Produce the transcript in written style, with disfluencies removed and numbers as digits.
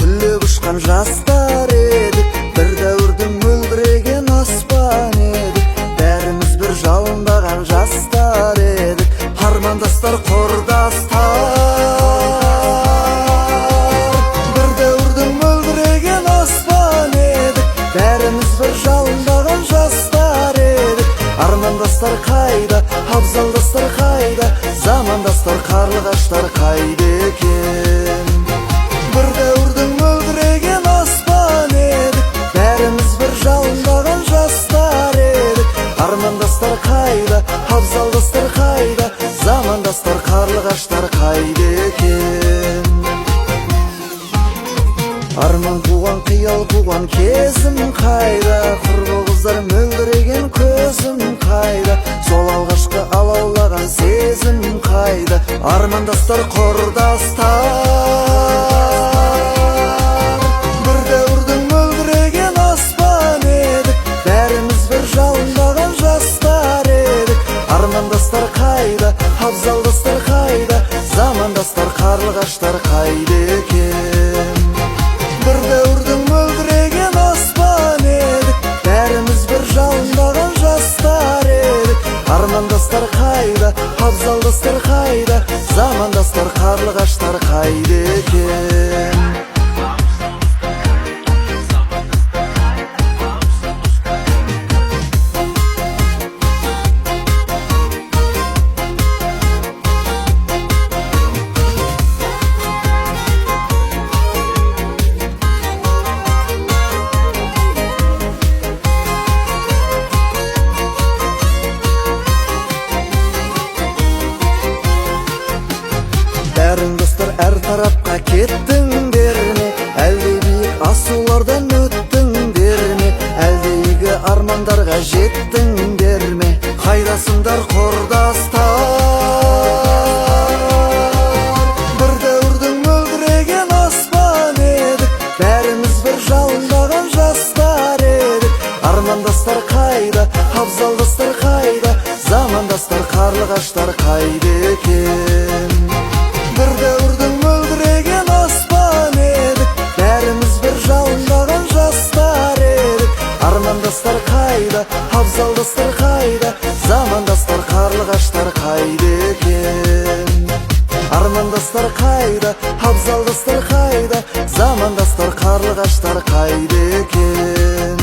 түлеп ұшқан жастар едік, бір дәуірдің мөлдіреген аспан едік. Бәріміз бір жалындаған жастар едік, армандастар, құрдастар. Бір дәуірдің мөлдіреген аспан едік, бәріміз бір жалындаған жастар едік. Армандастар қайда, абзалдастар қайда, замандастар, қарлығаштар қайда екен? Бір дәуірдің мөлдіреген аспан едік, бәріміз бір жалындаған жастар едік. Армандастар қайда, абзалдастар қайда, замандастар, қарлығаштар қайда екен? Арман қуған, қиял қуған кезім қайда, құрбы қыздар мөлдіреген көзім қайда, сол алғашқы алаулаған сезім қайда? Армандастар, құрдастар. Бір дәуірдің мөлдіреген аспан едік, бәріміз бір жалындаған жастар едік. Армандастар қайда, абзалдастар қайда, замандастар, қарлығаштар қайда екен? Бір дәуірдің мөлдіреген аспан едік, бәріміз бір жалындаған жастар едік. Армандастар қайда, абзалдастар қайда, замандастар, қарлығаштар қайда екен? Бәрің достар әр тарапқа кеттіңдер ме? Әлде биік асулардан өттіңдер ме? Әлде игі армандарға жеттіңдер ме? Қайдасыңдар, құрдастар? Бір дәуірдің мөлдіреген аспан едік, бәріміз бір жалындаған жастар едік. Армандастар қайда, абзалдастар қайда, замандастар, қарлығаштар қайда екен? Бір дәуірдің мөлдіреген аспан едік, бәріміз бір жалындаған жастар едік. Армандастар қайда, абзалдастар қайда, замандастар, қарлығаштар қайда екен? Армандастар қайда, абзалдастар қайда, замандастар, қарлығаштар қайда екен?